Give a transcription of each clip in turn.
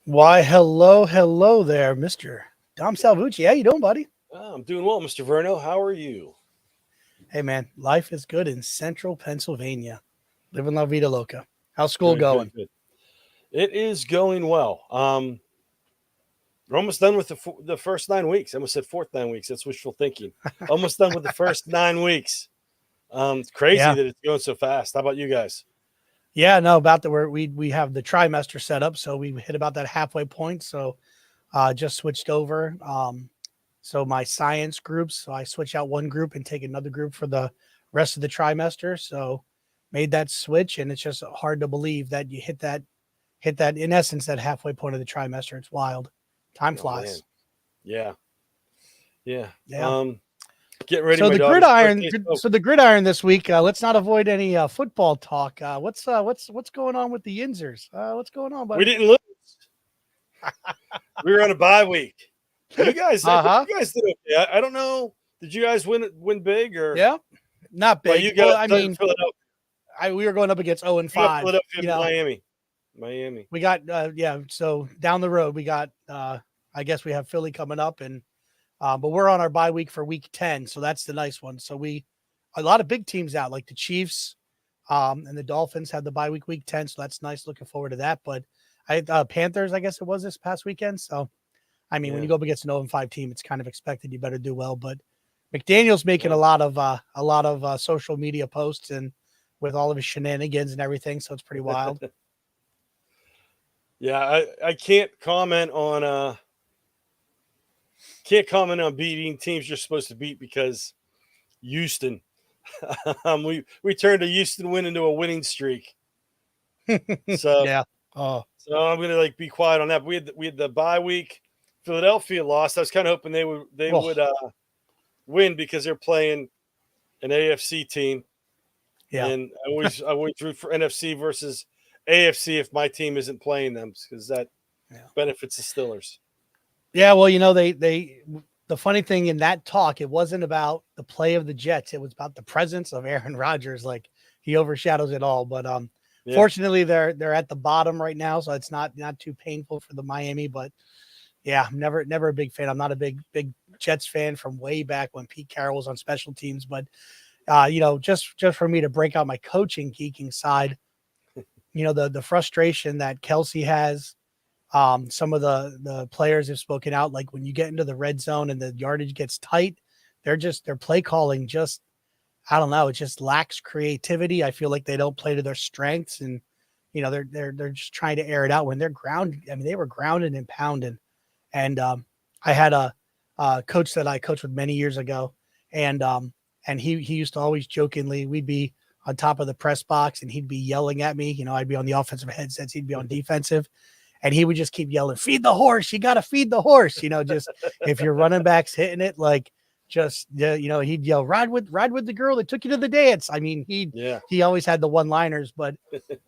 Why, hello there, Mr. Dom Salvucci. How you doing, buddy? I'm doing well, Mr. Verno. How are you? Hey, man, life is good in central Pennsylvania. Living La Vida Loca. How's school Good, going? good, good. It is going well. We're almost done with the first 9 weeks. I almost said fourth 9 weeks. That's wishful thinking. Almost done with the first 9 weeks. It's crazy Yeah. that it's going so fast. How about you guys? Yeah, no, about the where we have the trimester set up, so we hit about that halfway point. So just switched over. So my science groups, so I switch out one group and take another group for the rest of the trimester. So made that switch, and it's just hard to believe that you hit that in essence that halfway point of the trimester. It's wild. Time Oh man, flies. yeah, yeah. Yeah. Getting ready. So My the daughter's gridiron, birthday. Oh, so the gridiron this week. Let's not avoid any football talk. What's going on with the Yinzers? What's going on, we buddy? didn't lose. We were on a bye week. You guys, I Uh think huh. you guys did okay. I don't know. Did you guys win big or? Yeah, not Well, big. you Well, got I mean, Philadelphia. we were going up against 0 and You got 5. Philadelphia, Miami. Miami. We got yeah. So down the road, we got I guess we have Philly coming up, and but we're on our bye week for week 10, so that's the nice one. So we a lot of big teams out, like the Chiefs, and the Dolphins had the bye week 10, so that's nice. Looking forward to that. But Panthers, I guess it was this past weekend. So I mean, when Yeah. you go up against an 0 and 5 team, it's kind of expected you better do well. But McDaniel's making Yeah. a lot of social media posts and with all of his shenanigans and everything, so it's pretty wild. Yeah, I can't comment on beating teams you're supposed to beat because Houston. We turned a Houston win into a winning streak. So Yeah. Oh, so I'm gonna be quiet on that. But we had the bye week. Philadelphia lost. I was kind of hoping they well, would win because they're playing an AFC team, yeah. and I always root for NFC versus AFC if my team isn't playing them because that Yeah. benefits the Stillers. Yeah, well, they the funny thing in that talk, it wasn't about the play of the Jets. It was about the presence of Aaron Rodgers. Like he overshadows it all. But Yeah. fortunately they're at the bottom right now, so it's not too painful for the Miami. But yeah, I'm never a big fan. I'm not a big Jets fan from way back when Pete Carroll was on special teams. But just for me to break out my coaching geeking side, the frustration that Kelsey has. Some of the players have spoken out, like when you get into the red zone and the yardage gets tight, their play calling just, I don't know, it just lacks creativity. I feel like they don't play to their strengths, and they're just trying to air it out when they're grounded. I mean, they were grounded and pounded. And I had a coach that I coached with many years ago, and he used to always jokingly, we'd be on top of the press box and he'd be yelling at me. I'd be on the offensive headsets, he'd be on defensive, and he would just keep yelling, "Feed the horse! You got to feed the horse!" Just if your running back's hitting it, like just he'd yell, "Ride with the girl that took you to the dance." I mean, Yeah. he always had the one-liners, but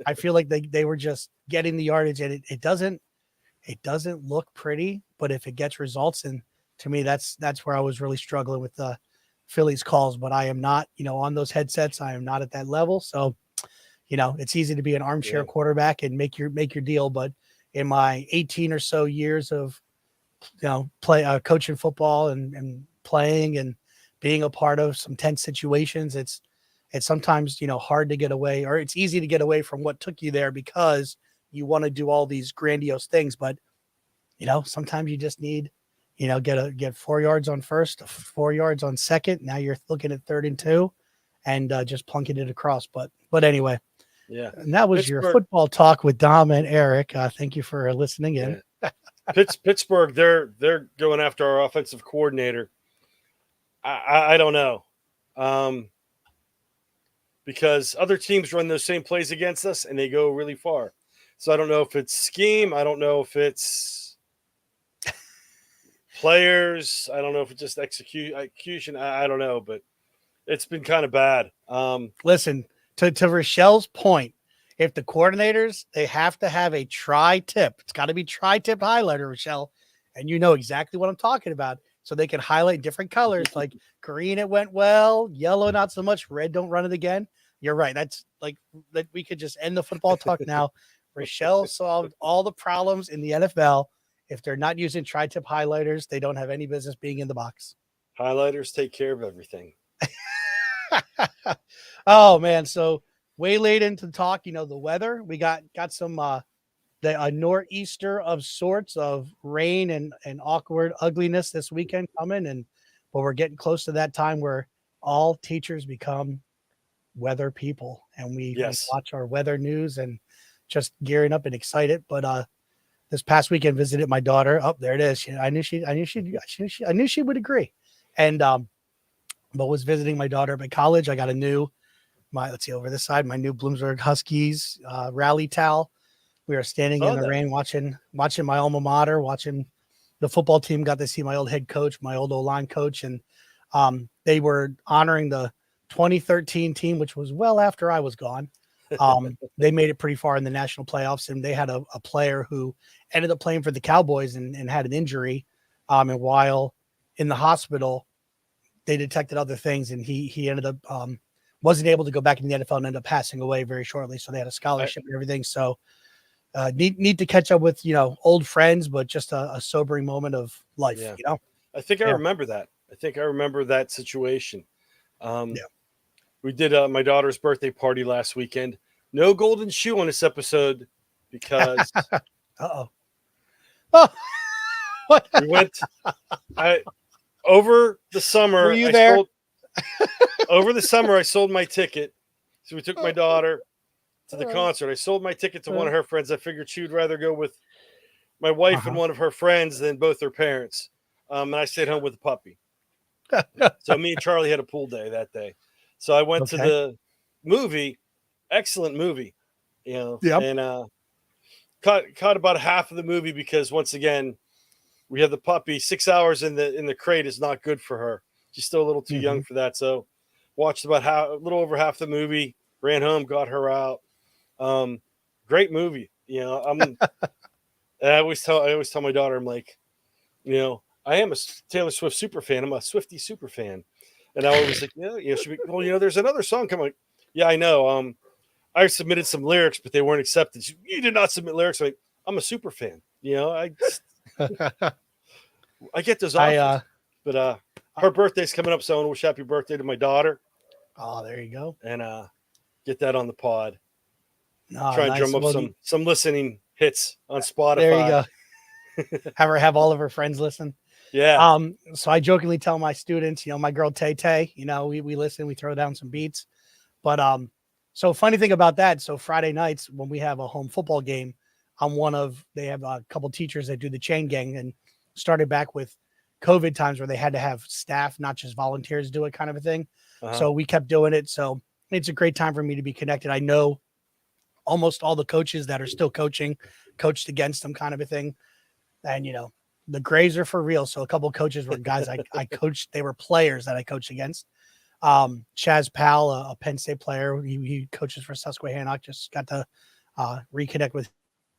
I feel like they were just getting the yardage, and it doesn't look pretty, but if it gets results, and to me, that's where I was really struggling with the Phillies calls. But I am not, on those headsets. I am not at that level, so it's easy to be an armchair Yeah. quarterback and make your deal, but in my 18 or so years of play coaching football and playing and being a part of some tense situations, it's sometimes hard to get away, or it's easy to get away from what took you there because you want to do all these grandiose things, but sometimes you just need get 4 yards on first, 4 yards on second. Now you're looking at 3rd and 2, and just plunking it across. But anyway, Yeah. and that was your Pittsburgh. football talk with Dom and Eric. Thank you for listening in. Yeah. Pittsburgh. They're going after our offensive coordinator. I don't know, um, because other teams run those same plays against us and they go really far. So I don't know if it's scheme. I don't know if it's players. I don't know if it's just execution. I don't know, but it's been kind of bad. Listen, to Rochelle's point, if the coordinators, they have to have a tri-tip. It's got to be tri-tip highlighter, Rochelle, and you know exactly what I'm talking about. So they can highlight different colors, like green, it went well, yellow, not so much, red, don't run it again. You're right. That's like that. We could just end the football talk now. Rochelle solved all the problems in the NFL. If they're not using tri-tip highlighters, they don't have any business being in the box. Highlighters take care of everything. Oh man, so way late into the talk, the weather. We got some a nor'easter of sorts of rain and awkward ugliness this weekend coming, but we're getting close to that time where all teachers become weather people, and we watch our weather news and just gearing up and excited. But this past weekend visited my daughter. Oh, there it is. I knew she would agree. And but was visiting my daughter at college. I got a new let's see over this side, my new Bloomsburg Huskies rally towel. We were standing in the rain watching my alma mater, watching the football team. Got to see my old head coach, my old O-line coach, and they were honoring the 2013 team, which was well after I was gone. They made it pretty far in the national playoffs, and they had a player who ended up playing for the Cowboys and had an injury. And while in the hospital, they detected other things, and he ended up wasn't able to go back in the NFL and ended up passing away very shortly. So they had a scholarship and everything. So need to catch up with old friends, but just a sobering moment of life. Yeah. I think I remember that. I think I remember that situation. We did my daughter's birthday party last weekend. No golden shoe on this episode because oh, what? We went over the summer. Were you there? Over the summer, I sold my ticket. So we took my daughter to the concert. I sold my ticket to one of her friends. I figured she would rather go with my wife and one of her friends than both their parents. And I stayed home with the puppy. So me and Charlie had a pool day that day. So I went to the movie. Excellent movie, and caught about half of the movie because once again, we have the puppy. 6 hours in the crate is not good for her. She's still a little too young for that. So watched about a little over half the movie, ran home, got her out. Great movie. I always tell my daughter, I'm like, I am a Taylor Swift super fan. I'm a Swiftie super fan. And I was like, there's another song coming. Yeah, I know. I submitted some lyrics, but they weren't accepted. You did not submit lyrics. I'm a super fan. I get those offers. But her birthday's coming up, so I want to wish happy birthday to my daughter. Oh, there you go. And get that on the pod. Try and drum up some listening hits on Spotify. There you go. Have all of her friends listen. Yeah. So I jokingly tell my students, my girl Tay Tay, we listen, we throw down some beats. But so funny thing about that. So Friday nights when we have a home football game, they have a couple teachers that do the chain gang, and started back with COVID times where they had to have staff, not just volunteers, do it kind of a thing. So we kept doing it. So it's a great time for me to be connected. I know almost all the coaches that are still coached against them kind of a thing. And, the Grays are for real. So a couple of coaches were guys I coached. They were players that I coached against. Chaz Powell, a Penn State player, he coaches for Susquehanna. Just got to reconnect with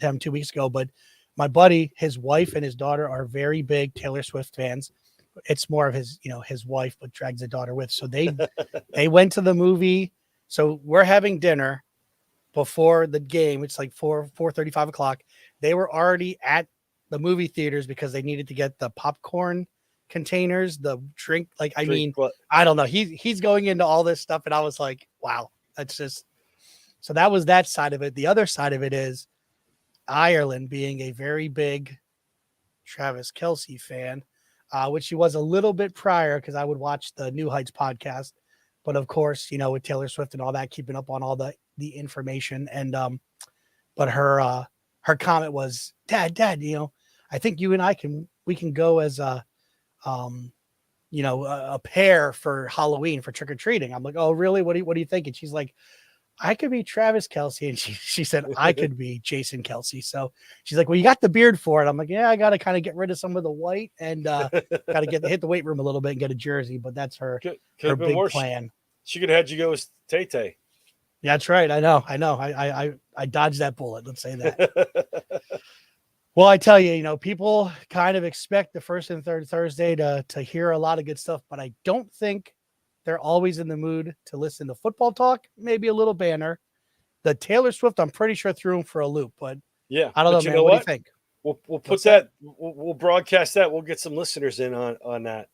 him 2 weeks ago. But my buddy, his wife and his daughter are very big Taylor Swift fans. It's more of his wife, but drags a daughter with. So they went to the movie. So we're having dinner before the game. It's like 4:35 o'clock. They were already at the movie theaters because they needed to get the popcorn containers, the drink. I don't know. He's going into all this stuff. And I was like, wow, that's just, so that was that side of it. The other side of it is Ireland being a very big Travis Kelce fan, which he was a little bit prior because I would watch the New Heights podcast. But of course, with Taylor Swift and all that, keeping up on all the information. And but her comment was, Dad, I think you and we can go as a pair for Halloween for trick or treating. I'm like, oh really? What do you think? And she's like, I could be Travis Kelce. And she said, I could be Jason Kelce. So she's like, well, you got the beard for it. I'm like, yeah, I got to kind of get rid of some of the white and got to hit the weight room a little bit and get a jersey. But that's her big plan. She could have had you go as Tay Tay. Yeah, that's right. I know. I dodged that bullet. Let's say that. Well, I tell you, people kind of expect the first and third Thursday to hear a lot of good stuff, but I don't think they're always in the mood to listen to football talk, maybe a little banner. The Taylor Swift, I'm pretty sure threw him for a loop, but Yeah, I don't know, but you man. know What do you what? think? We'll put What's that. We'll broadcast that. We'll get some listeners in on that.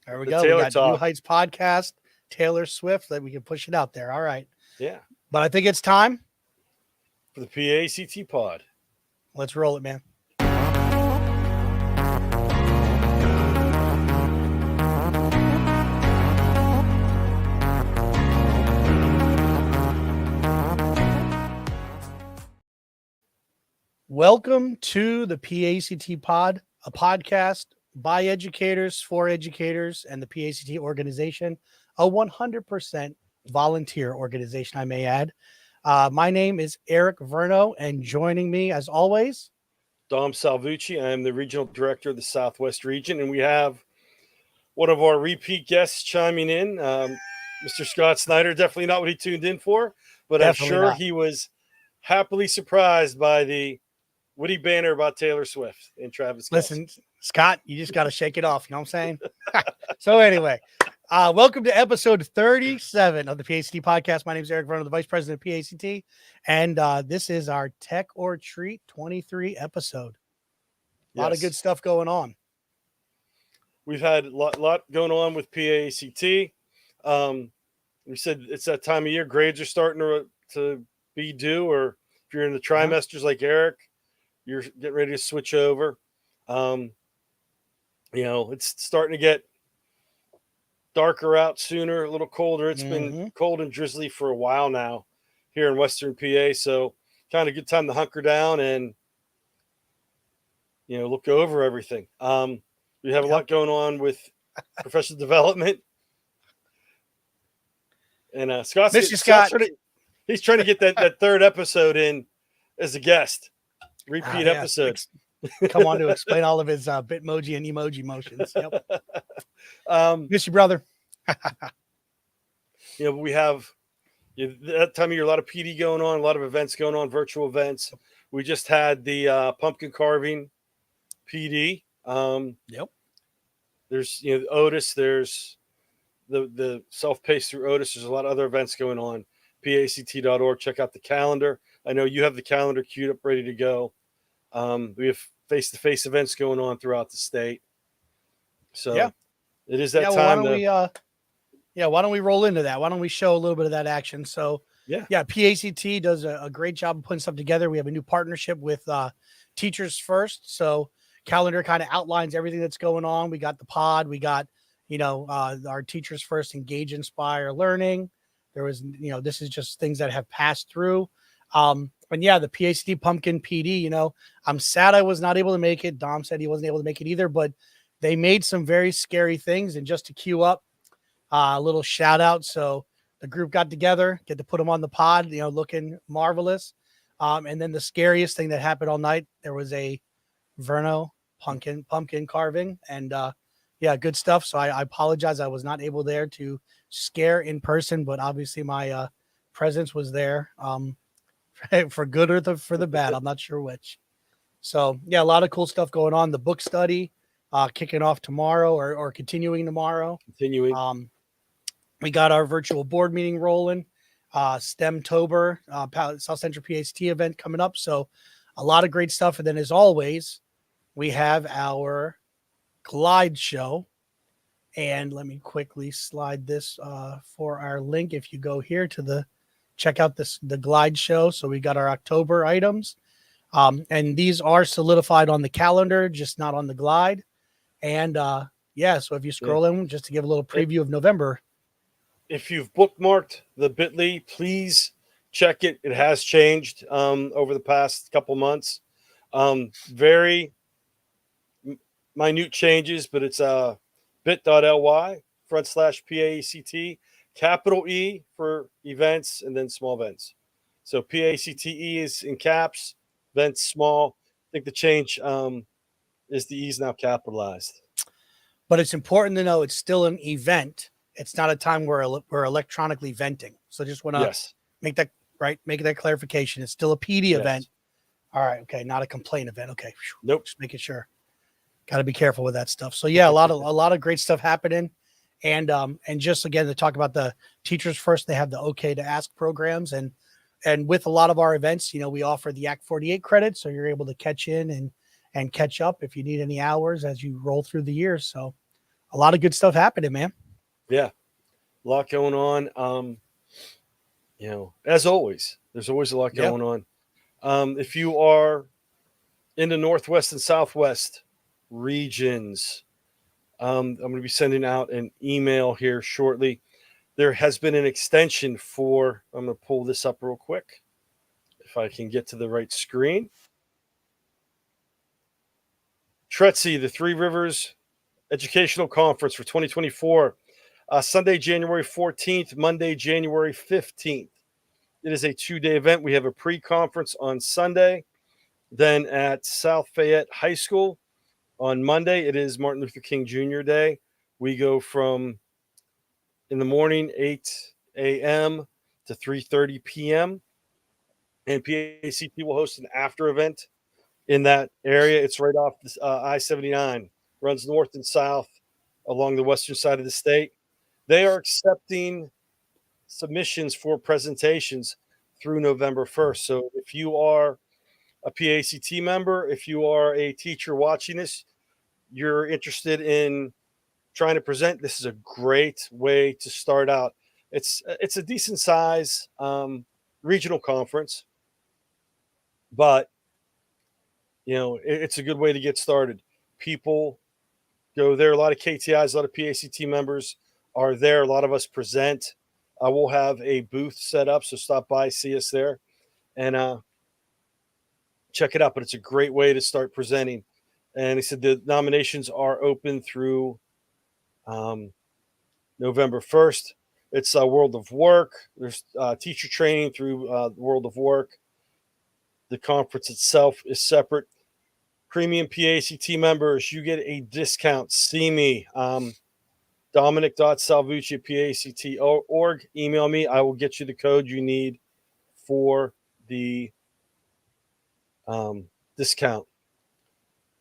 There we The go. We Taylor got New Talk. Heights podcast, Taylor Swift, that we can push it out there. All right. Yeah, But I think it's time. for the PACT pod. Let's roll it, man. Welcome to the PACT pod, a podcast by educators, for educators, and the PACT organization, a 100% volunteer organization, I may add. My name is Eric Verno, and joining me, as always, Dom Salvucci. I am the regional director of the Southwest region, and we have one of our repeat guests chiming in, Mr. Scott Snyder. Definitely not what he tuned in for, but Definitely I'm sure not. he was happily surprised by the witty banner about Taylor Swift and Travis Kelce. Listen, Scott, you just got to shake it off. You know what I'm saying? So anyway, welcome to episode 37 of the PACT podcast. My name is Eric Verno, the vice president of PACT, and this is our Tech or Treat 23 episode. A lot of good stuff going on. We've had a lot going on with PACT. We said it's that time of year. Grades are starting to be due, or if you're in the trimesters like Eric, you're getting ready to switch over. It's starting to get darker out sooner, a little colder. It's been cold and drizzly for a while now here in Western PA. So kind of good time to hunker down and, look over everything. We have a lot going on with professional development. And Scott's trying to get that third episode in as a guest. Repeat episode. Come on to explain all of his Bitmoji and emoji motions. Yep. Miss you, brother. We have that time of year, a lot of PD going on, a lot of events going on, virtual events. We just had the pumpkin carving PD. Yep. There's Otis. There's the self-paced through Otis. There's a lot of other events going on. PACT.org. Check out the calendar. I know you have the calendar queued up, ready to go. We have face-to-face events going on throughout the state. So it is that time. Why don't we roll into that? Why don't we show a little bit of that action? So PACT does a great job of putting stuff together. We have a new partnership with Teachers First. So calendar kind of outlines everything that's going on. We got the pod. We got, our Teachers First Engage, Inspire, Learning. There was, this is just things that have passed through. The PACT Pumpkin PD, I'm sad I was not able to make it. Dom said he wasn't able to make it either, but they made some very scary things. And just to queue up a little shout out. So the group got together, get to put them on the pod, looking marvelous. And then the scariest thing that happened all night, there was a Verno pumpkin carving, and good stuff. So I apologize. I was not able there to scare in person, but obviously my presence was there for good or for the bad. I'm not sure which. So a lot of cool stuff going on. The book study kicking off tomorrow or continuing tomorrow. We got our virtual board meeting rolling. STEMtober, South Central PACT event coming up. So a lot of great stuff. And then as always, we have our Glide show. And let me quickly slide this for our link. If you go here to check out the Glide show. So we got our October items. And these are solidified on the calendar, just not on the Glide. And so if you scroll in, just to give a little preview of November. If you've bookmarked the Bitly, please check it. It has changed over the past couple months. Very minute changes, but it's bit.ly/PACT, capital E for events, and then small events. So PACTE is in caps, events small. I think the change is the E is now capitalized. But it's important to know it's still an event. It's not a time where we're electronically venting. So just want to make that clarification. It's still a PD event. All right. Okay. Not a complaint event. Okay. Nope. Just making sure. Got to be careful with that stuff. So a lot of great stuff happening. And just again, to talk about the Teachers First, they have the OK to Ask programs. And and with a lot of our events, we offer the Act 48 credit, so you're able to catch in and catch up if you need any hours as you roll through the years. So a lot of good stuff happening, man. Yeah, a lot going on. As always, there's always a lot Yeah. going on. If you are in the Northwest and Southwest regions, I'm going to be sending out an email here shortly. There has been an extension for, I'm going to pull this up real quick if I can get to the right screen. TRETSI, the Three Rivers Educational Conference for 2024, Sunday, January 14th, Monday, January 15th. It is a 2-day event. We have a pre-conference on Sunday. Then at South Fayette High School on Monday, it is Martin Luther King Jr. Day. We go from in the morning, 8 a.m. to 3:30 p.m. And PACT will host an after event in that area. It's right off I-79, runs north and south along the western side of the state. They are accepting submissions for presentations through November 1st. So if you are a PACT member, if you are a teacher watching this, you're interested in trying to present, this is a great way to start out. It's a decent size regional conference, but it's a good way to get started. People go there. A lot of KTIs, a lot of PACT members are there. A lot of us present. We'll have a booth set up, so stop by, see us there, and check it out. But it's a great way to start presenting. And he said the nominations are open through November 1st. It's World of Work. There's teacher training through World of Work. The conference itself is separate. Premium PACT members, you get a discount. See me, Dominic.salvucci@pact.org. Email me. I will get you the code you need for the discount.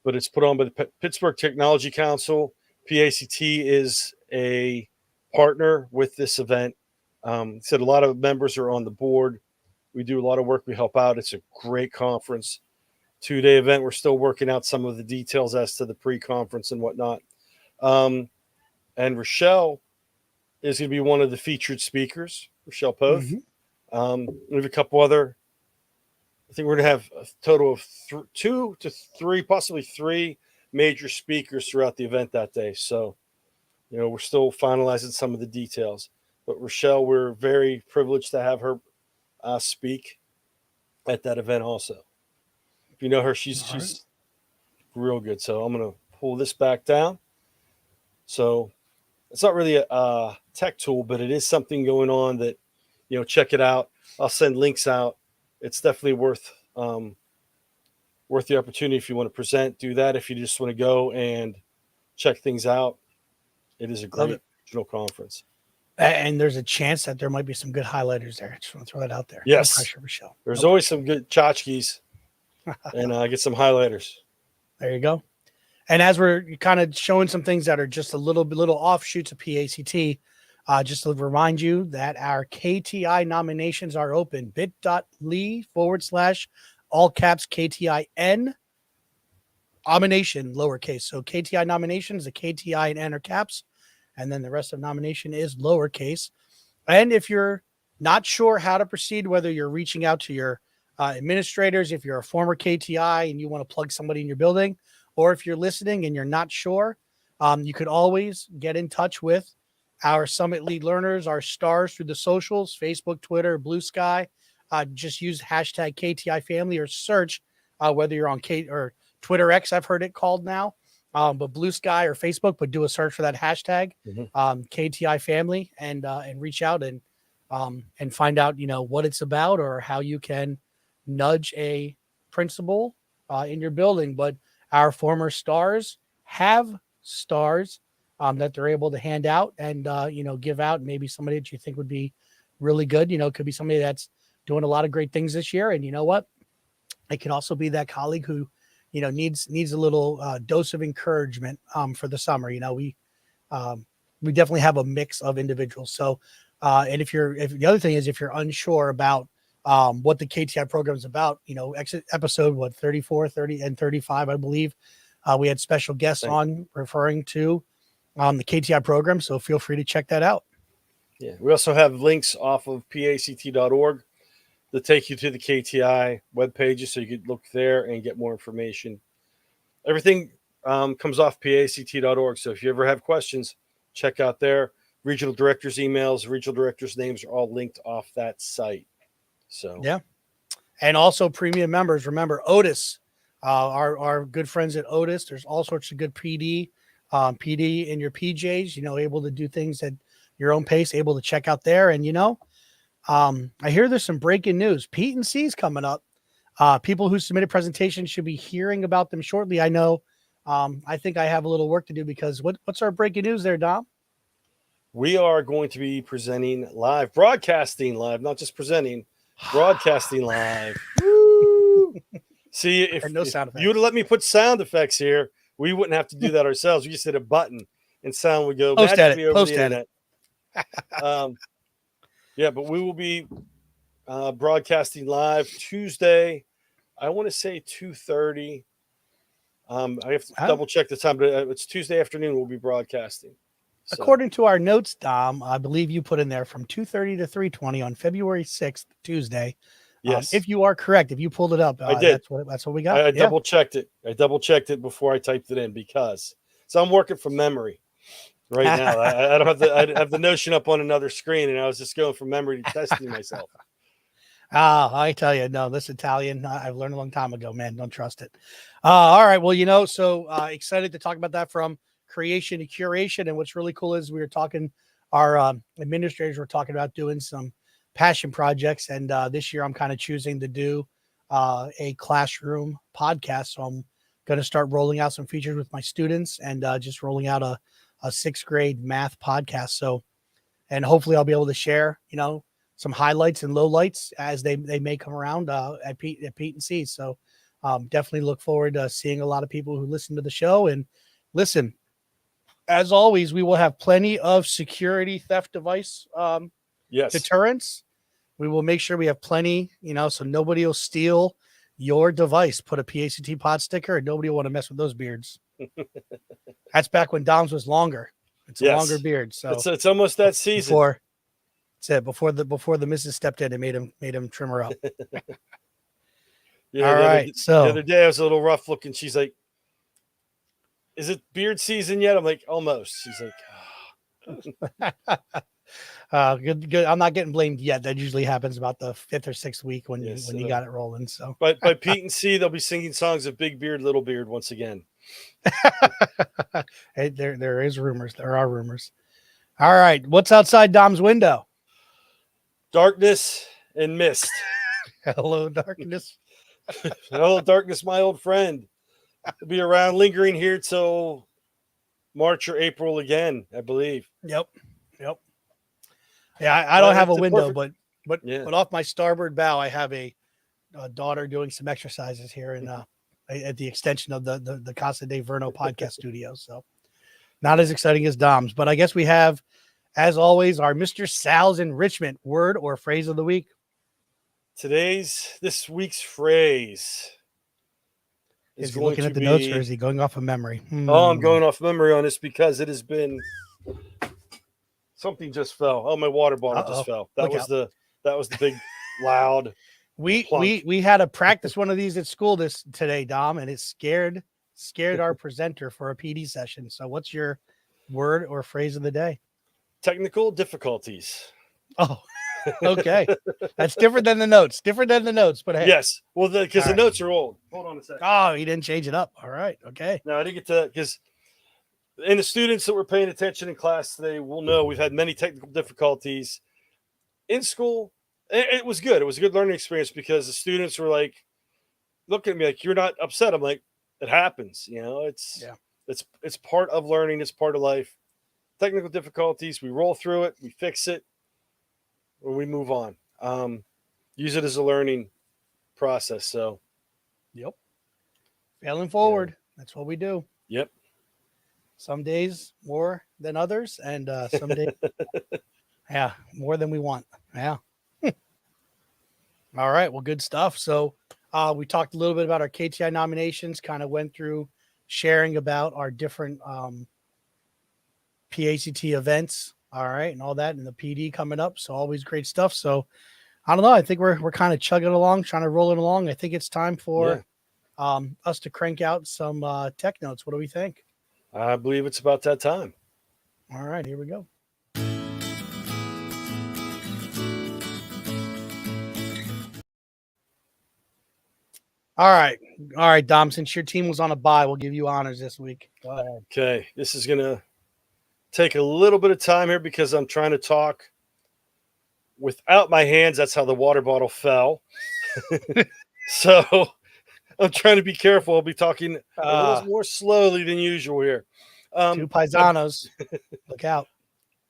But it's put on by the Pittsburgh Technology Council. PACT is a partner with this event. Said a lot of members are on the board. We do a lot of work. We help out. It's a great conference. 2-day event. We're still working out some of the details as to the pre-conference and whatnot. And Rochelle is going to be one of the featured speakers, Rochelle Poth. Mm-hmm. We have a couple other, I think we're going to have a total of 2 to 3, possibly 3 major speakers throughout the event that day. So, we're still finalizing some of the details. But Rochelle, we're very privileged to have her speak at that event also. If you know her, she's real good. So I'm going to pull this back down. So it's not really a tech tool, but it is something going on that, check it out. I'll send links out. It's definitely worth the opportunity. If you want to present, do that. If you just want to go and check things out, it is a great regional conference. And there's a chance that there might be some good highlighters there. I just want to throw that out there. Yes. No pressure, Michelle. There's always some good tchotchkes and get some highlighters. There you go. And as we're kind of showing some things that are just a little offshoots of PACT, just to remind you that our KTI nominations are open. bit.ly/ all caps KTIN nomination lowercase. So KTI nominations, the KTI and N are caps, and then the rest of nomination is lowercase. And if you're not sure how to proceed, whether you're reaching out to your administrators, if you're a former KTI and you want to plug somebody in your building, or if you're listening and you're not sure, you could always get in touch with our Summit Lead Learners, our stars through the socials, Facebook, Twitter, Blue Sky. Just use hashtag KTI Family or search whether you're on or Twitter X, I've heard it called now, but Blue Sky or Facebook, but do a search for that hashtag KTI Family and reach out and find out, what it's about or how you can nudge a principal in your building. But our former stars have stars that they're able to hand out and, give out. Maybe somebody that you think would be really good, it could be somebody that's doing a lot of great things this year. And you know what? It can also be that colleague who, needs a little dose of encouragement for the summer. We definitely have a mix of individuals. So, and if the other thing is, if you're unsure about what the KTI program is about. Episode 34, 30, and 35, I believe. We had special guests on referring to the KTI program, so feel free to check that out. Yeah, we also have links off of pact.org that take you to the KTI web pages, so you can look there and get more information. Everything comes off pact.org, so if you ever have questions, check out there. Regional directors' emails, regional directors' names are all linked off that site. So yeah, and also premium members. Remember Otis, our good friends at Otis. There's all sorts of good PD in your PJs. Able to do things at your own pace. Able to check out there, and I hear there's some breaking news. Pete and C's coming up. People who submitted presentations should be hearing about them shortly. I know. I think I have a little work to do because what's our breaking news there, Dom? We are going to be presenting live, broadcasting live, not just presenting, broadcasting live. Woo! See, if you would have let me put sound effects here, we wouldn't have to do that ourselves. We just hit a button and sound would go magically over the internet. Yeah, but we will be broadcasting live Tuesday. I want to say 2:30. I have to double check the time, but it's Tuesday afternoon. We'll be broadcasting. So. According to our notes, Dom, I believe you put in there from 2:30 to 3:20 on February 6th, Tuesday. Yes. If you are correct, if you pulled it up, I did. That's what we got. I double checked it. I double checked it before I typed it in so I'm working from memory right now. I don't have I have the notion up on another screen, and I was just going from memory to testing myself. I tell you, no, this Italian, I've learned a long time ago, man. Don't trust it. All right. Well, so excited to talk about that from creation to curation. And what's really cool is we were talking, our administrators were talking about doing some passion projects. And this year I'm kind of choosing to do a classroom podcast. So I'm going to start rolling out some features with my students and just rolling out a sixth grade math podcast. So, and hopefully I'll be able to share, some highlights and lowlights as they may come around at Pete and C. So definitely look forward to seeing a lot of people who listen to the show. And listen, as always, we will have plenty of security theft device deterrence. We will make sure we have plenty, so nobody will steal your device. Put a PACT pod sticker and nobody will want to mess with those beards. That's back when Dom's was longer. It's a longer beard. So it's almost that season. Before the missus stepped in and made him trim her up. Yeah. All right. So the other day I was a little rough looking. She's like, "Is it beard season yet?" I'm like, "Almost." She's like, oh. Good. I'm not getting blamed yet. That usually happens about the 5th or 6th week when you got it rolling. So, by Pete and C, they'll be singing songs of Big Beard, Little Beard once again. Hey, there is rumors. There are rumors. All right, what's outside Dom's window? Darkness and mist. Hello, darkness. Hello, darkness, my old friend. I'll be around, lingering here till March or April again, I believe. Yep. Yeah, I don't have a window, but off my starboard bow, I have a daughter doing some exercises here in at the extension of the Casa de Verno podcast studio. So not as exciting as Dom's, but I guess we have, as always, our Mr. Sal's enrichment word or phrase of the week. This week's phrase is he looking at the notes, or is he going off of memory? Oh, I'm going off memory on this because it has been something just fell. Oh, my water bottle just fell. That was the big loud. We had to practice one of these at school today, Dom, and it scared our presenter for a PD session. So what's your word or phrase of the day? Technical difficulties. Oh, okay. That's different than the notes. But hey. Yes. Well, because the notes are old. Hold on a second. Oh, he didn't change it up. All right. Okay. No, I didn't get to that because, and the students that were paying attention in class today will know we've had many technical difficulties in school. It was good. It was a good learning experience because the students were like, looking at me like, "You're not upset." I'm like, "It happens. It's part of learning. It's part of life. Technical difficulties. We roll through it. We fix it. Or we move on. Use it as a learning process." So, yep. Failing forward. Yeah. That's what we do. Yep. Some days more than others, and some days, more than we want. Yeah. All right. Well, good stuff. So we talked a little bit about our KTI nominations, kind of went through sharing about our different PACT events. All right. And all that, and the PD coming up. So always great stuff. So I don't know. I think we're kind of chugging along, trying to roll it along. I think it's time for us to crank out some tech notes. What do we think? I believe it's about that time. All right. Here we go. All right, Dom. Since your team was on a bye, we'll give you honors this week. Go ahead. Okay, this is gonna take a little bit of time here because I'm trying to talk without my hands. That's how the water bottle fell. So I'm trying to be careful. I'll be talking a little more slowly than usual here. Two paisanos. Look out.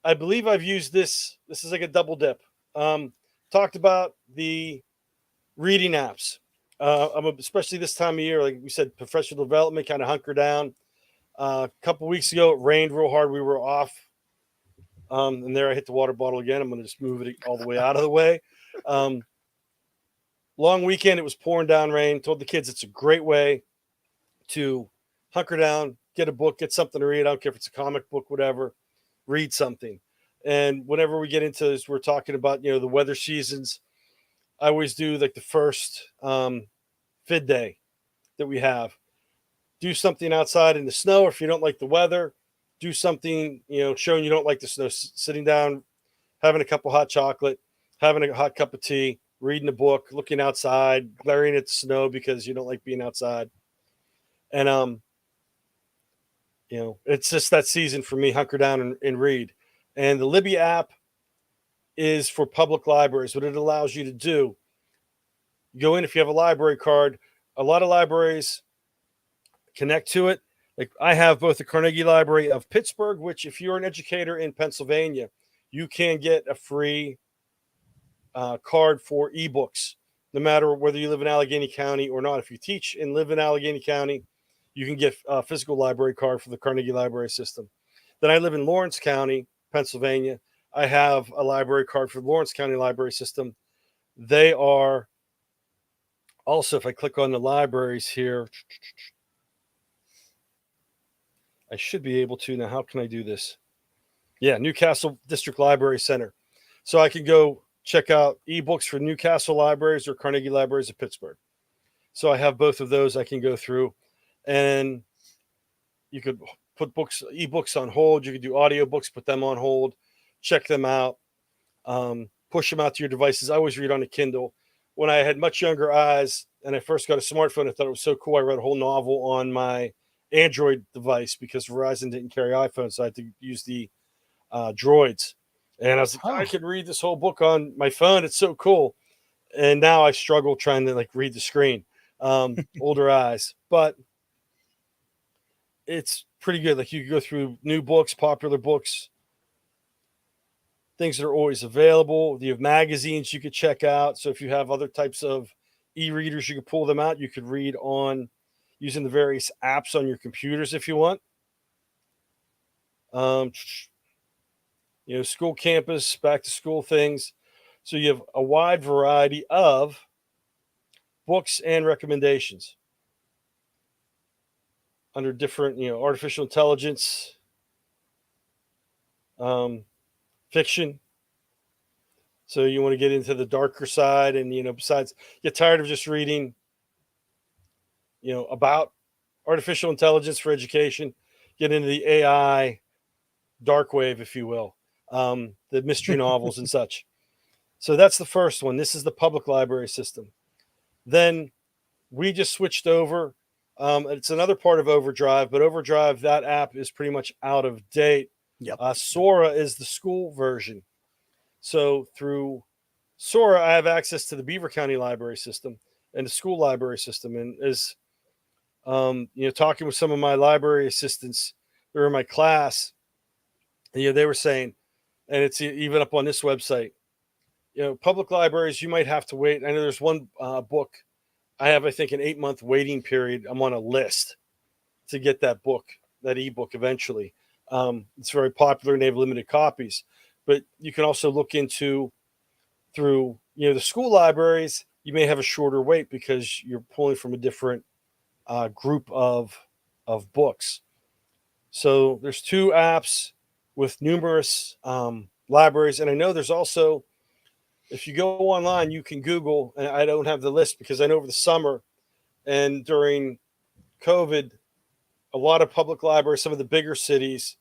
I believe I've used this. This is like a double dip. Talked about the reading apps. Especially this time of year, like we said, professional development, kind of hunker down. A couple weeks ago, it rained real hard. We were off. And there I hit the water bottle again. I'm going to just move it all the way out of the way. Long weekend, it was pouring down rain. Told the kids it's a great way to hunker down, get a book, get something to read. I don't care if it's a comic book, whatever. Read something. And whenever we get into this, we're talking about, the weather seasons. I always do like the first FID day that we have. Do something outside in the snow. If you don't like the weather, do something, showing you don't like the snow, sitting down, having a cup of hot chocolate, having a hot cup of tea, reading a book, looking outside, glaring at the snow because you don't like being outside. And, it's just that season for me, hunker down and read. And the Libby app is for public libraries. What it allows you to do, go in if you have a library card. A lot of libraries connect to it. Like I have both the Carnegie Library of Pittsburgh, which if you're an educator in Pennsylvania, you can get a free card for ebooks, no matter whether you live in Allegheny County or not. If you teach and live in Allegheny County, you can get a physical library card for the Carnegie Library system. Then I live in Lawrence County, Pennsylvania. I have a library card for the Lawrence County Library system. They are also, if I click on the libraries here, I should be able to. Now, how can I do this? Yeah, Newcastle District Library Center. So I can go check out ebooks for Newcastle Libraries or Carnegie Libraries of Pittsburgh. So I have both of those I can go through. And you could put ebooks on hold. You could do audiobooks, put them on hold, check them out, push them out to your devices. I always read on a Kindle. When I had much younger eyes and I first got a smartphone, I thought it was so cool. I read a whole novel on my Android device because Verizon didn't carry iPhones, so I had to use the Droids. And I was like, I could read this whole book on my phone. It's so cool. And now I struggle trying to read the screen. Older eyes, but it's pretty good. Like you can go through new books, popular books, things that are always available. You have magazines you could check out. So if you have other types of e-readers, you could pull them out. You could read on using the various apps on your computers if you want. School campus, back to school things. So you have a wide variety of books and recommendations under different, artificial intelligence, fiction. So you want to get into the darker side and, besides, get tired of just reading, about artificial intelligence for education, get into the AI dark wave, if you will, the mystery novels and such. So that's the first one. This is the public library system. Then we just switched over. It's another part of Overdrive, but Overdrive, that app is pretty much out of date. Yep. Sora is the school version. So through Sora, I have access to the Beaver County library system and the school library system. And as talking with some of my library assistants who are in my class, they were saying, and it's even up on this website, public libraries, you might have to wait. I know there's one book I have, I think, an 8-month waiting period. I'm on a list to get that book, that ebook eventually. It's very popular and they have limited copies. But you can also look into through, the school libraries, you may have a shorter wait because you're pulling from a different group of books. So there's two apps with numerous libraries, and I know there's also, if you go online, you can Google, and I don't have the list because I know over the summer and during COVID, a lot of public libraries, some of the bigger cities,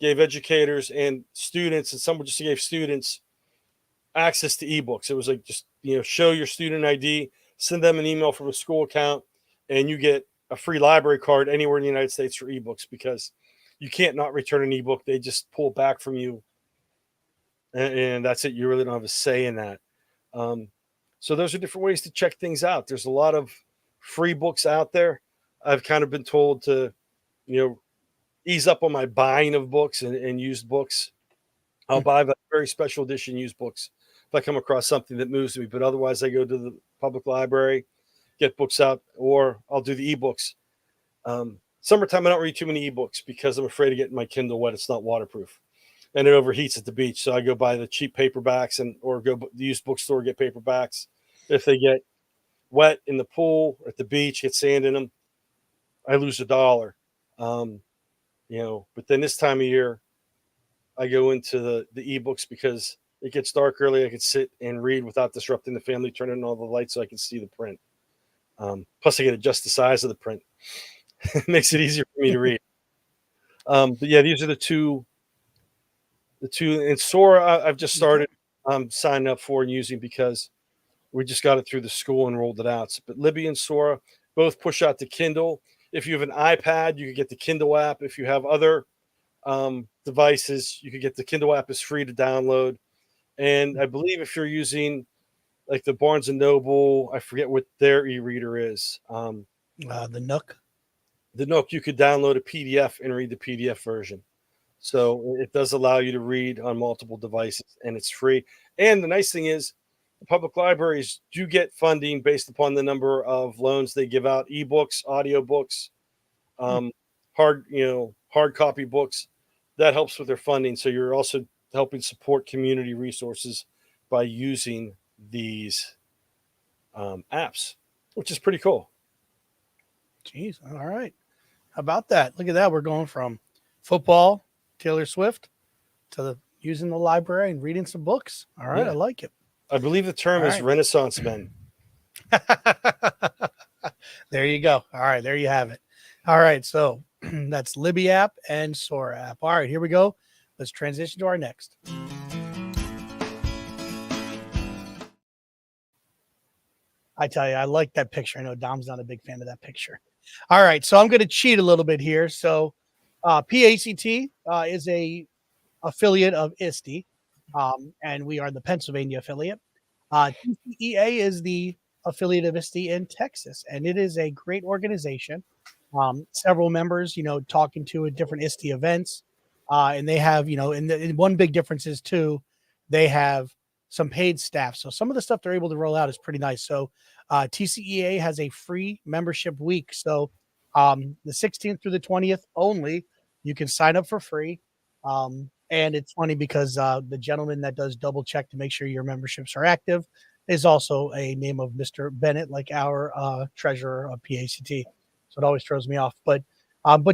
gave educators and students, and some just gave students access to ebooks. It was like, just, show your student ID, send them an email from a school account, and you get a free library card anywhere in the United States for ebooks, because you can't not return an ebook. They just pull back from you, and that's it. You really don't have a say in that. Um, so those are different ways to check things out. There's a lot of free books out there. I've kind of been told to, ease up on my buying of books and used books. I'll buy very special edition used books if I come across something that moves me. But otherwise, I go to the public library, get books out, or I'll do the ebooks. Summertime, I don't read too many ebooks because I'm afraid of getting my Kindle wet. It's not waterproof, and it overheats at the beach. So I go buy the cheap paperbacks or go to the used bookstore, get paperbacks. If they get wet in the pool or at the beach, get sand in them, I lose $1. But then this time of year, I go into the ebooks because it gets dark early. I can sit and read without disrupting the family, turn on all the lights so I can see the print. Plus, I get to adjust the size of the print. It makes it easier for me to read. But yeah, these are the two. And Sora, I've just started signing up for and using because we just got it through the school and rolled it out. But Libby and Sora both push out to Kindle. If you have an iPad, you can get the Kindle app. If you have other devices, you can get the Kindle app. Is free to download. And I believe if you're using like the Barnes and Noble, I forget what their e-reader is. The Nook. The Nook, you could download a PDF and read the PDF version. So it does allow you to read on multiple devices, and it's free. And the nice thing is, the public libraries do get funding based upon the number of loans they give out: ebooks, audiobooks, hard copy books. That helps with their funding. So you're also helping support community resources by using these apps, which is pretty cool. Jeez. All right. How about that? Look at that. We're going from football, Taylor Swift, to using the library and reading some books. All right. Yeah. I like it. I believe the term is Renaissance men. There you go. All right. There you have it. All right. So that's Libby app and Sora app. All right. Here we go. Let's transition to our next. I tell you, I like that picture. I know Dom's not a big fan of that picture. All right. So I'm going to cheat a little bit here. So PACT is a affiliate of ISTE, and we are the Pennsylvania affiliate. TCEA is the affiliate of ISTE in Texas, and it is a great organization. Several members, talking to at different ISTE events, and they have, and one big difference is too, they have some paid staff. So some of the stuff they're able to roll out is pretty nice. So TCEA has a free membership week. So the 16th through the 20th only, you can sign up for free. And it's funny because the gentleman that does double check to make sure your memberships are active is also a name of Mr. Bennett, like our treasurer of PACT. So it always throws me off. But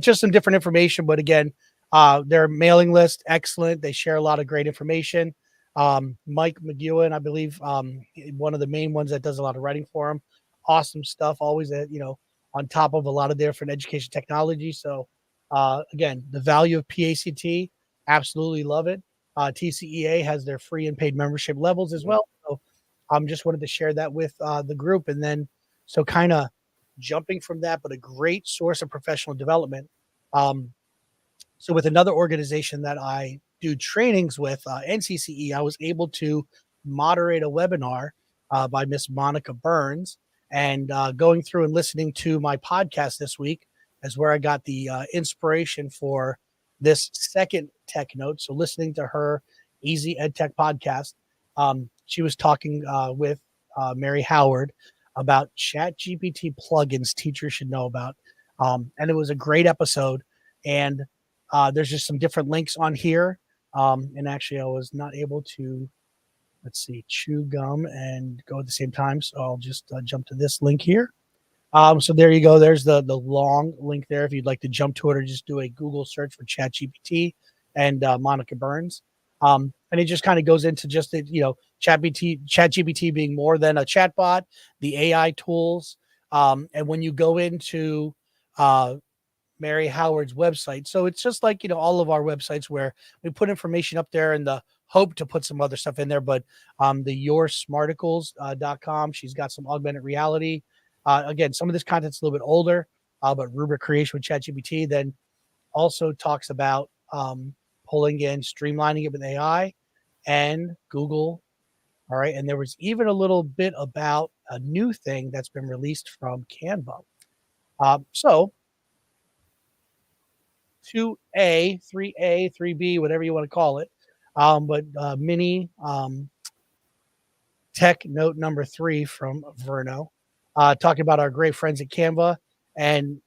just some different information. But again, their mailing list, excellent. They share a lot of great information. Mike McEwen, I believe, one of the main ones that does a lot of writing for him. Awesome stuff. Always, on top of a lot of different education technology. So again, the value of PACT, absolutely love it. TCEA has their free and paid membership levels as well. So just wanted to share that with the group. And then, so kind of jumping from that, but a great source of professional development. So with another organization that I do trainings with, NCCE, I was able to moderate a webinar by Miss Monica Burns. And going through and listening to my podcast this week is where I got the inspiration for this second tech note. So listening to her Easy Ed Tech podcast, she was talking with Mary Howard about ChatGPT plugins teachers should know about. And it was a great episode. And there's just some different links on here. And actually, I was not able to let's see, chew gum and go at the same time. So I'll just jump to this link here. So there you go. There's the long link there if you'd like to jump to it, or just do a Google search for ChatGPT and Monica Burns. And it just kind of goes into just the, ChatGPT being more than a chatbot, the AI tools. And when you go into Mary Howard's website, so it's just like, all of our websites where we put information up there in the hope to put some other stuff in there. But the yoursmarticles.com, she's got some augmented reality. Again, some of this content's a little bit older, but rubric creation with ChatGPT then also talks about pulling in, streamlining it with AI and Google. All right. And there was even a little bit about a new thing that's been released from Canva. So 2A, 3A, 3B, whatever you want to call it. But mini tech note number 3 from Verno, talking about our great friends at Canva. And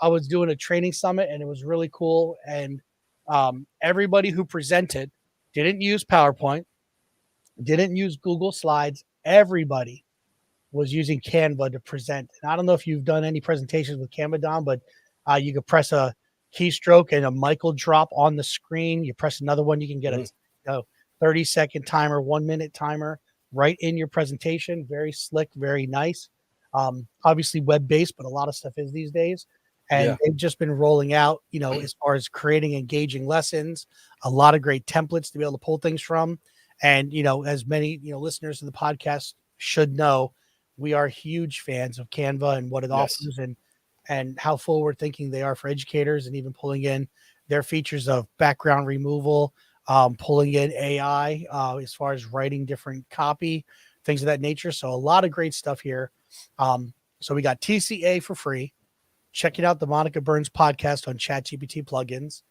I was doing a training summit and it was really cool. And everybody who presented didn't use PowerPoint, didn't use Google Slides. Everybody was using Canva to present. And I don't know if you've done any presentations with Canva, Don, but you could press a keystroke and a mic will drop on the screen. You press another one, you can get a 30-second timer, 1-minute timer right in your presentation. Very slick, very nice. Obviously web-based, but a lot of stuff is these days. And they've just been rolling out, as far as creating engaging lessons, a lot of great templates to be able to pull things from. And, as many, listeners to the podcast should know, we are huge fans of Canva and what it offers and how forward thinking they are for educators, and even pulling in their features of background removal, pulling in AI as far as writing different copy, things of that nature. So a lot of great stuff here. So we got TCA for free, checking out the Monica Burns podcast on ChatGPT plugins,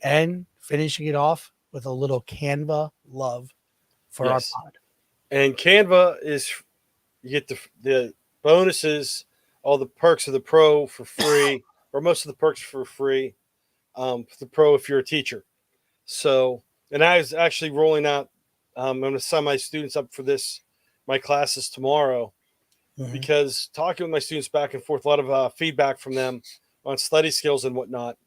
and finishing it off with a little Canva love for our pod. And Canva is, you get the bonuses, all the perks of the pro for free, or most of the perks for free. The pro if you're a teacher. So, and I was actually rolling out, I'm going to sign my students up for my classes tomorrow, because talking with my students back and forth, a lot of feedback from them on study skills and whatnot.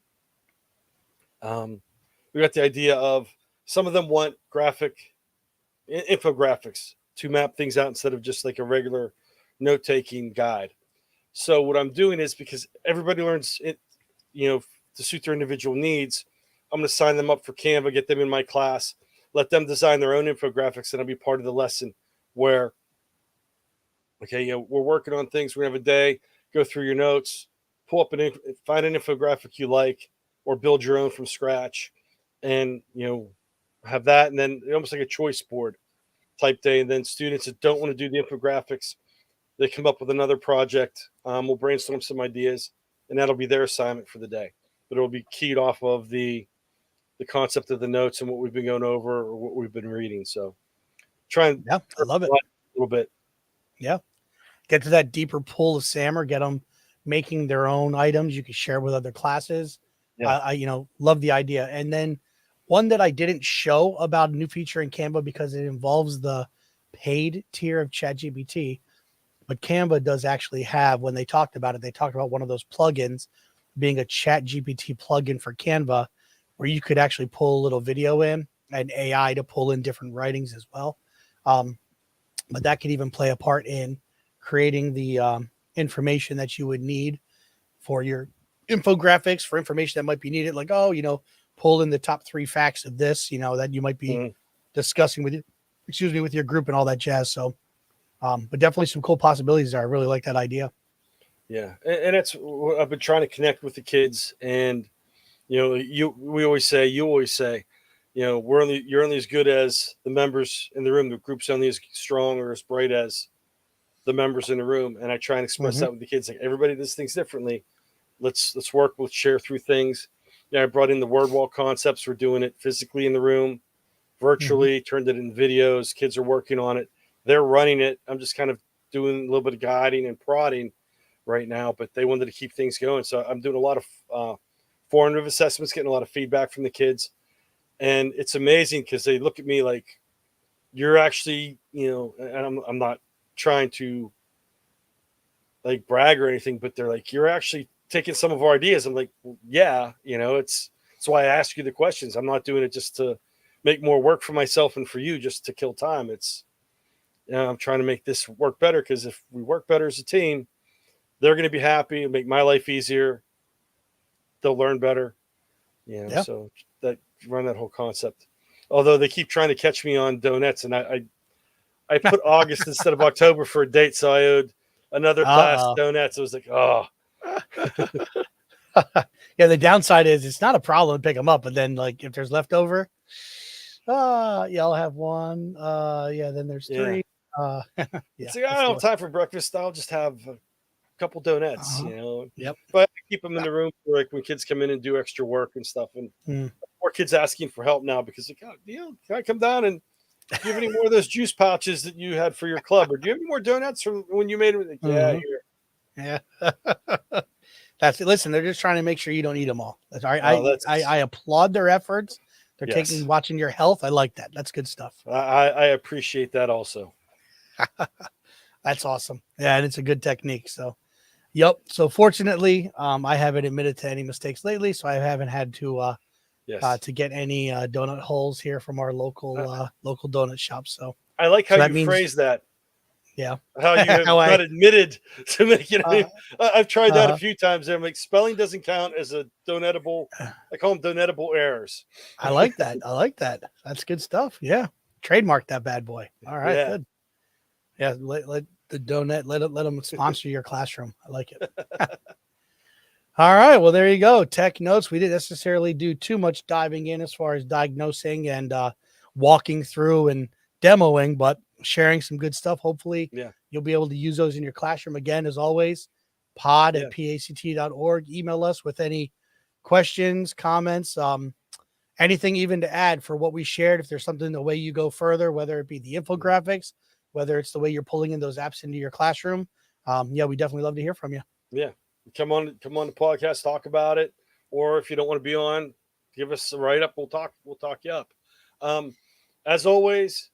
We got the idea of some of them want infographics to map things out instead of just like a regular note-taking guide. So what I'm doing is, because everybody learns it, to suit their individual needs, I'm going to sign them up for Canva, get them in my class, let them design their own infographics, and I'll be part of the lesson where, we're working on things. We're going to have a day, go through your notes, pull up find an infographic you like, or build your own from scratch, and, have that. And then almost like a choice board type day. And then students that don't want to do the infographics, they come up with another project. We'll brainstorm some ideas, and that'll be their assignment for the day. But it'll be keyed off of the concept of the notes and what we've been going over or what we've been reading. So try and I love it a little bit. Yeah. Get to that deeper pool of SAMR, get them making their own items you can share with other classes. I love the idea. And then one that I didn't show about a new feature in Canva because it involves the paid tier of ChatGPT, but Canva does actually have, when they talked about it, they talked about one of those plugins being a ChatGPT plugin for Canva, where you could actually pull a little video in and AI to pull in different writings as well. But that could even play a part in creating the information that you would need for your infographics, for information that might be needed, like, pull in the top 3 facts of this, that you might be discussing with your group and all that jazz. So, but definitely some cool possibilities there. I really like that idea. Yeah. And that's what I've been trying to connect with the kids. And, you always say, you're only as good as the members in the room. The group's only as strong or as bright as the members in the room. And I try and express that with the kids. Like, everybody does things differently. Let's work. Let's share through things. I brought in the word wall concepts. We're doing it physically in the room, virtually, turned it in videos. Kids are working on it. They're running it. I'm just kind of doing a little bit of guiding and prodding right now, but they wanted to keep things going. So I'm doing a lot of formative assessments, getting a lot of feedback from the kids. And it's amazing because they look at me like, you're actually, and I'm not trying to like brag or anything, but they're like, you're actually taking some of our ideas. I'm like, well, yeah, it's why I ask you the questions. I'm not doing it just to make more work for myself and for you, just to kill time. It's, I'm trying to make this work better, because if we work better as a team, they're going to be happy and make my life easier. They'll learn better, Yeah. so that run that whole concept. Although they keep trying to catch me on donuts, and I put August instead of October for a date, so I owed another class Uh-oh. donuts. I was like, oh, Yeah, the downside is it's not a problem to pick them up, but then like if there's leftover, yeah, I'll have one. Yeah, then there's yeah. three. Yeah, It's like, I that's don't the have way. time for breakfast. I'll just have a couple donuts, Uh-huh. Yep. But I keep them in the room for like when kids come in and do extra work and stuff. And Mm. more kids asking for help now because like, oh, can I come down and do you have any more of those juice pouches that you had for your club, or do you have any more donuts from when you made them? Like, yeah, Mhm. here. Yeah. That's it. Listen, they're just trying to make sure you don't eat them all. That's all right. Oh, I applaud their efforts. They're yes. watching your health. I like that. That's good stuff. I appreciate that also. That's awesome. Yeah, and it's a good technique. So, yep. So fortunately, I haven't admitted to any mistakes lately, so I haven't had Yes. to get any donut holes here from our local donut shop. So, I like how that you means, phrase that. yeah, How you have how I, not admitted to making uh, I've tried that a uh, few times. I'm like, spelling doesn't count as a donetable. I call them donetable errors. I like that. I like that. That's good stuff. Yeah, trademark that bad boy. All right, Yeah. good. Yeah, let the donut let them sponsor your classroom. I like it. All right, well there you go. Tech notes. We didn't necessarily do too much diving in as far as diagnosing and walking through and demoing, but sharing some good stuff. Hopefully, Yeah. you'll be able to use those in your classroom. Again, as always, pod Yeah. at pact.org. Email us with any questions, comments, anything even to add for what we shared. If there's something the way you go further, whether it be the infographics, whether it's the way you're pulling in those apps into your classroom, yeah, we definitely love to hear from you. Yeah. Come on the podcast, talk about it. Or if you don't want to be on, give us a write up. We'll talk you up. As always,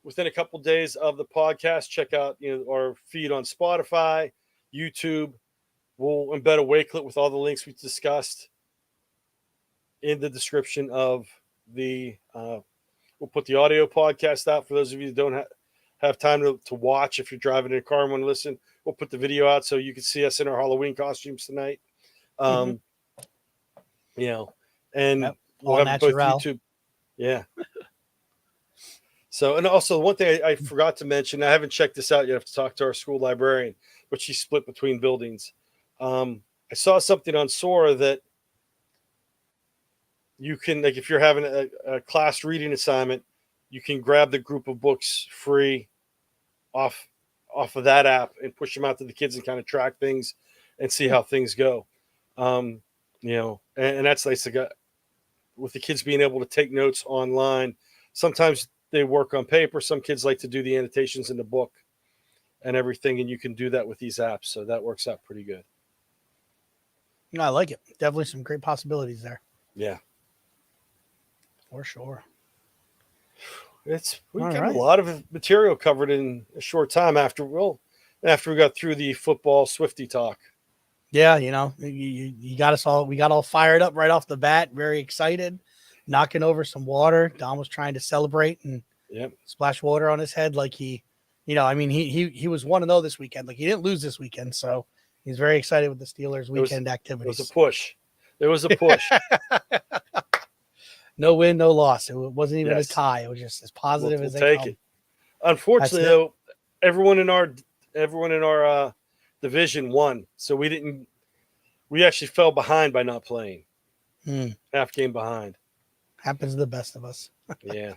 within a couple of days of the podcast, check out our feed on Spotify, YouTube. We'll embed a wakelet with all the links we discussed in the description of the. We'll put the audio podcast out for those of you that don't have time to watch. If you're driving in a car and want to listen, we'll put the video out so you can see us in our Halloween costumes tonight. Mhm. And Yep. we'll All have both natural. YouTube. Yeah. So, and also one thing I forgot to mention, I haven't checked this out yet. I have to talk to our school librarian, but she's split between buildings. I saw something on Sora that you can, like, if you're having a class reading assignment, you can grab the group of books free off of that app and push them out to the kids and kind of track things and see how things go. And that's nice to get with the kids being able to take notes online. Sometimes they work on paper. Some kids like to do the annotations in the book and everything, and you can do that with these apps. So that works out pretty good. No, I like it. Definitely some great possibilities there. Yeah. For sure. We All got right. a lot of material covered in a short time after we got through the football Swifty talk. Yeah, you got us all. We got all fired up right off the bat. Very excited. Knocking over some water. Don was trying to celebrate and splash water on his head like he was 1-0 this weekend. Like he didn't lose this weekend, so he's very excited with the Steelers weekend activities. It was a push. There was a push. No win, no loss. It wasn't even a tie. It was just as positive as they take come. it. Unfortunately, though, everyone in our division won, so we actually fell behind by not playing. Half game behind. Happens to the best of us. Yeah.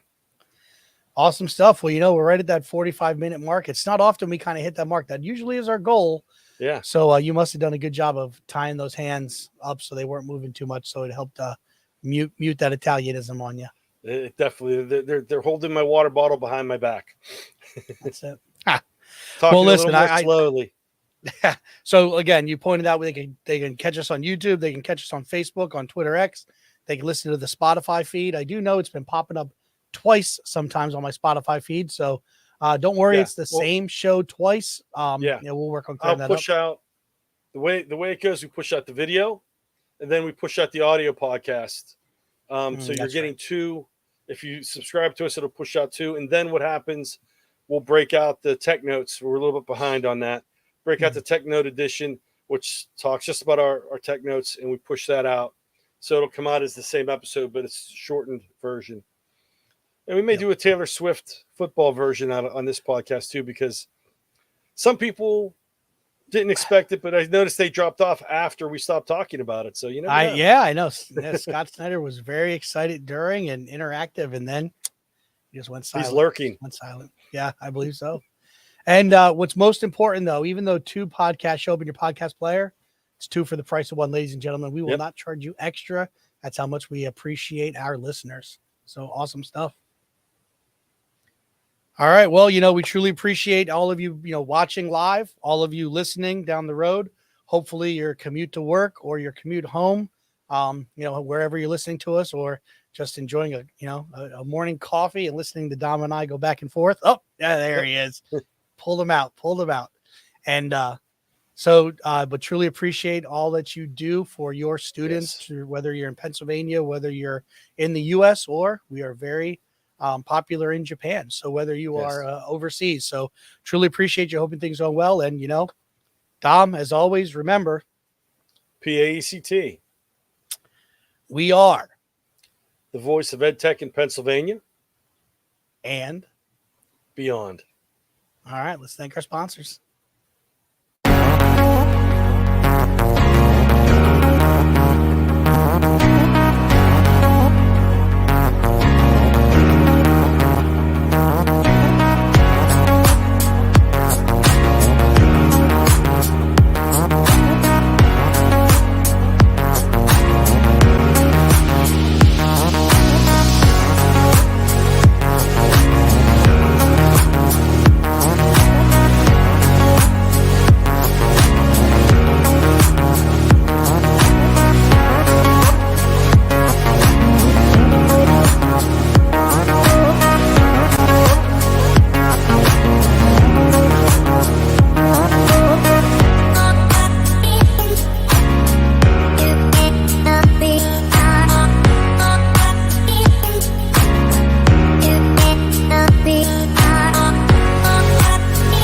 Awesome stuff. Well, we're right at that 45-minute mark. It's not often we kind of hit that mark. That usually is our goal. Yeah. So you must have done a good job of tying those hands up so they weren't moving too much. So it helped mute that Italianism on you. It definitely. They're holding my water bottle behind my back. That's it. Talking a little more slowly. So again, you pointed out they can catch us on YouTube. They can catch us on Facebook, on Twitter X. They can listen to the Spotify feed. I do know it's been popping up twice sometimes on my Spotify feed. So don't worry, Yeah. it's the Well, same show twice. yeah. We'll work on I'll clearing that up. push out the way it goes. We push out the video, and then we push out the audio podcast. So you're That's getting right. 2. If you subscribe to us, it'll push out 2. And then what happens, we'll break out the tech notes. We're a little bit behind on that. Break out the tech note edition, which talks just about our tech notes, and we push that out. So it'll come out as the same episode, but it's a shortened version. And we may do a Taylor Swift football version on this podcast too, because some people didn't expect it, but I noticed they dropped off after we stopped talking about it. So you never know. I know. Yeah, Scott Snyder was very excited during and interactive, and then he just went silent. He's lurking. Went silent. Yeah, I believe so. And what's most important, though, even though 2 podcasts show up in your podcast player, it's 2 for the price of 1, ladies and gentlemen. We will not charge you extra. That's how much we appreciate our listeners. So awesome stuff. All right. Well, we truly appreciate all of you, watching live, all of you listening down the road. Hopefully your commute to work or your commute home, wherever you're listening to us, or just enjoying a morning coffee and listening to Dom and I go back and forth. Oh, yeah, there he is. Pull them out. And but truly appreciate all that you do for your students, whether you're in Pennsylvania, whether you're in the U.S., or we are very popular in Japan. So whether you are overseas, so truly appreciate you. Hoping things go well. And, Dom, as always, remember, PAECT. We are the voice of EdTech in Pennsylvania and beyond. All right, let's thank our sponsors.